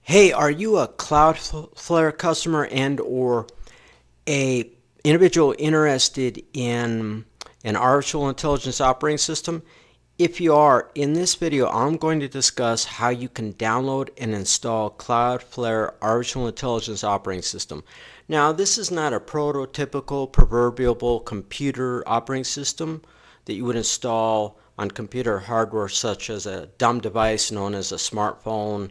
Hey, are you a Cloudflare customer and or a individual interested in an artificial intelligence operating system? If you are, in this video, I'm going to discuss how you can download and install Cloudflare artificial intelligence operating system. Now, this is not a prototypical proverbial computer operating system that you would install on computer hardware such as a dumb device known as a smartphone,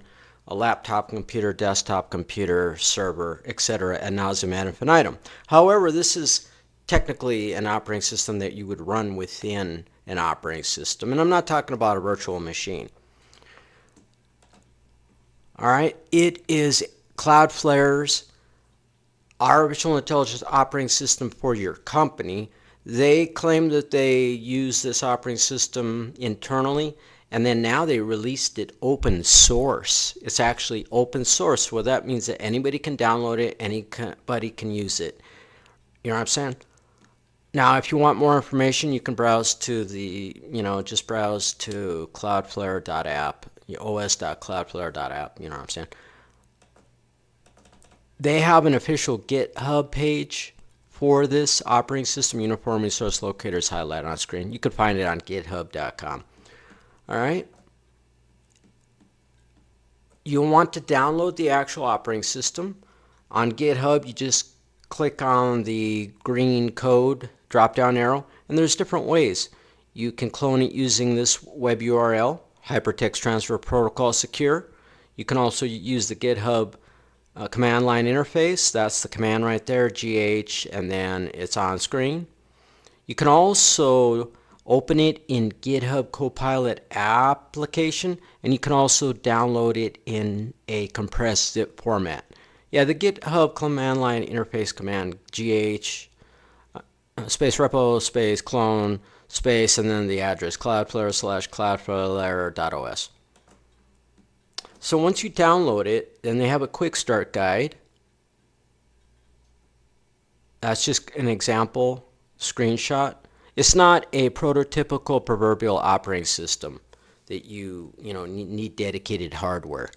a laptop computer, desktop computer, server, etc. ad nauseum ad infinitum. However, this is technically an operating system that you would run within an operating system, and I'm not talking about a virtual machine. All right, it is Cloudflare's artificial intelligence operating system for your company. They claim that they use this operating system internally, and then now they released it open source. It's actually open source. Well, that means that anybody can download it, anybody can use it. You know what I'm saying? Now, if you want more information, you can browse to just browse to cloudflare.app, os.cloudflare.app, you know what I'm saying? They have an official GitHub page for this operating system. Uniform resource locator is highlighted on screen. You can find it on github.com. All right. You'll want to download the actual operating system. On GitHub, you just click on the green code drop-down arrow, and there's different ways. You can clone it using this web URL, Hypertext Transfer Protocol Secure. You can also use the GitHub command line interface. That's the command right there, GH, and then it's on screen. You can also open it in GitHub Copilot application, and you can also download it in a compressed zip format. Yeah, the GitHub command line interface command, GH, space repo, space clone, space, and then the address, cloudflare/cloudflare.os. So once you download it, then they have a quick start guide. That's just an example screenshot. It's not a prototypical proverbial operating system that you need dedicated hardware.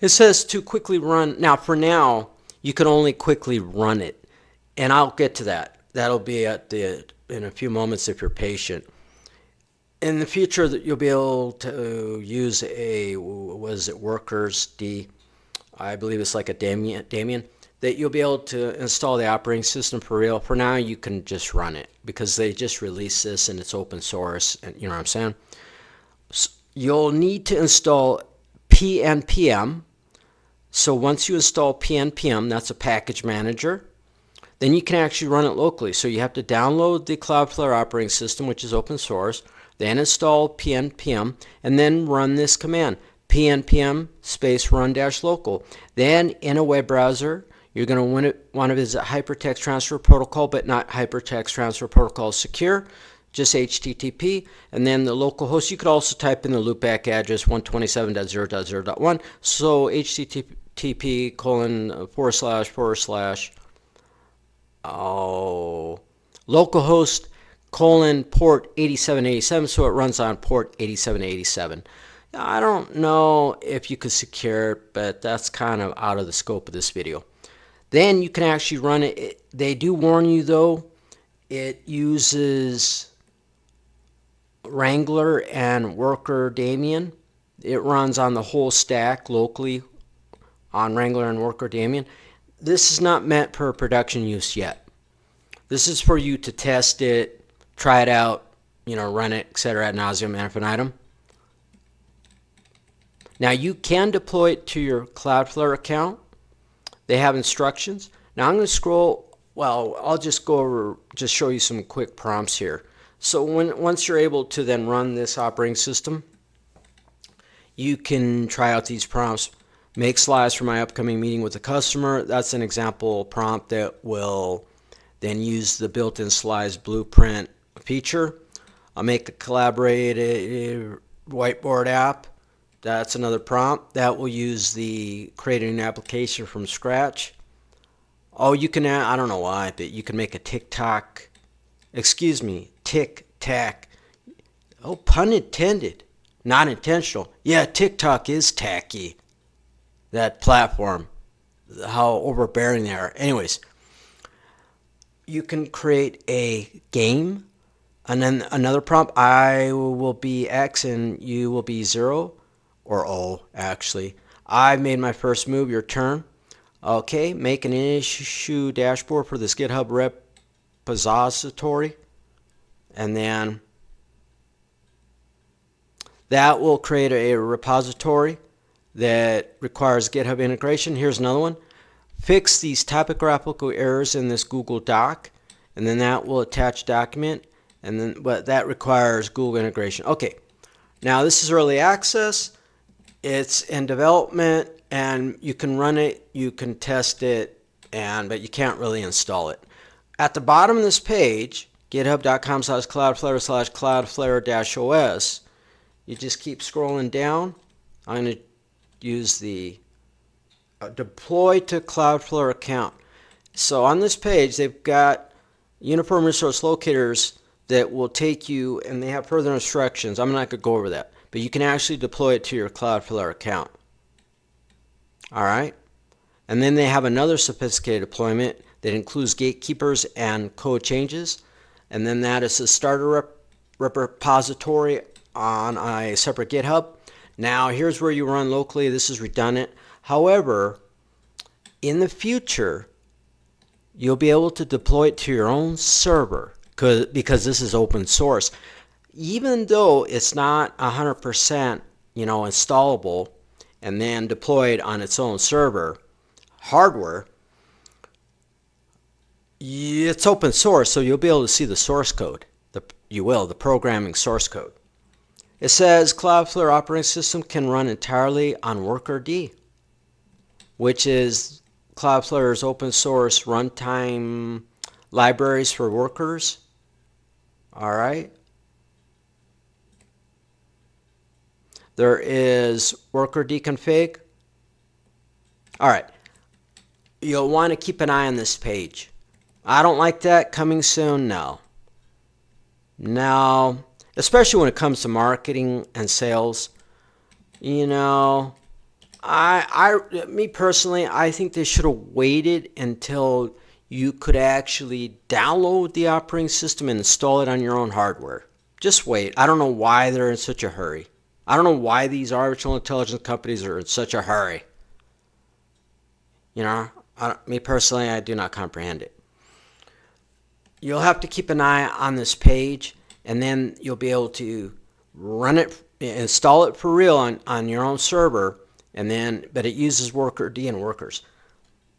It says to quickly run. Now, for now, you can only quickly run it, and I'll get to that. That'll be in a few moments if you're patient. In the future, you'll be able to use workers D, I believe it's like a Damien, that you'll be able to install the operating system for real. For now, you can just run it because they just released this and it's open source, and you know what I'm saying? So you'll need to install PNPM. So once you install PNPM, that's a package manager, then you can actually run it locally. So you have to download the Cloudflare operating system, which is open source, then install PNPM, and then run this command, PNPM space run-local. Then in a web browser, you're going to want to visit Hypertext Transfer Protocol, but not Hypertext Transfer Protocol Secure, just HTTP, and then the local host. You could also type in the loopback address 127.0.0.1, so HTTP localhost port 8787, so it runs on port 8787. I don't know if you could secure it, but that's kind of out of the scope of this video. Then you can actually run it. They do warn you though, it uses Wrangler and Worker Damien. It runs on the whole stack locally on Wrangler and Worker Damien. This is not meant for production use yet. This is for you to test it, try it out, run it, etc. ad nauseum ad infinitum. Now you can deploy it to your Cloudflare account. They have instructions. Now I'm going to scroll. Well, I'll just go over, just show you some quick prompts here. So once you're able to then run this operating system, you can try out these prompts. Make slides for my upcoming meeting with the customer. That's an example prompt that will then use the built-in slides blueprint feature. I'll make a collaborative whiteboard app. That's another prompt that will use the creating an application from scratch. Oh, you can, I don't know why, but you can make a tic-tac, tic-tac. Oh, pun intended, not intentional. Yeah, TikTok is tacky. that platform, how overbearing they are. Anyways, you can create a game, and then another prompt, I will be X and you will be 0 or O actually. I made my first move, your turn. Okay, make an issue dashboard for this GitHub repository, and then that will create a repository that requires GitHub integration. Here's another one. Fix these typographical errors in this Google Doc, and then that will attach document, and then but that requires Google integration. Okay, now this is early access. It's in development, and you can run it, you can test it, but you can't really install it. At the bottom of this page, github.com/cloudflare/cloudflare-os, you just keep scrolling down. I'm going to use the deploy to Cloudflare account. So on this page, they've got uniform resource locators that will take you, and they have further instructions. I'm not going to go over that, but you can actually deploy it to your Cloudflare account. All right, and then they have another sophisticated deployment that includes gatekeepers and code changes, and then that is a starter repository on a separate GitHub. Now here's where you run locally. This is redundant. However, in the future, you'll be able to deploy it to your own server because this is open source. Even though it's not 100% installable and then deployed on its own server hardware, it's open source, so you'll be able to see the source code. The programming source code. It says Cloudflare operating system can run entirely on Workerd, which is Cloudflare's open source runtime libraries for workers. All right. There is Workerd config. All right. You'll want to keep an eye on this page. I don't like that. Coming soon? No. Now, especially when it comes to marketing and sales, me personally, I think they should have waited until you could actually download the operating system and install it on your own hardware. Just wait. I don't know why they're in such a hurry. I don't know why these artificial intelligence companies are in such a hurry. Me personally, I do not comprehend it. You'll have to keep an eye on this page, and then you'll be able to run it, install it for real on your own server, but it uses Workerd and workers.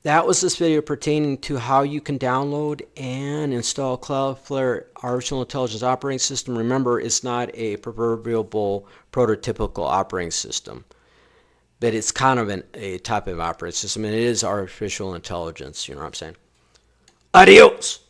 That was this video pertaining to how you can download and install Cloudflare Artificial Intelligence Operating System. Remember, it's not a proverbial prototypical operating system, but it's kind of a type of operating system, and it is artificial intelligence. You know what I'm saying? Adios!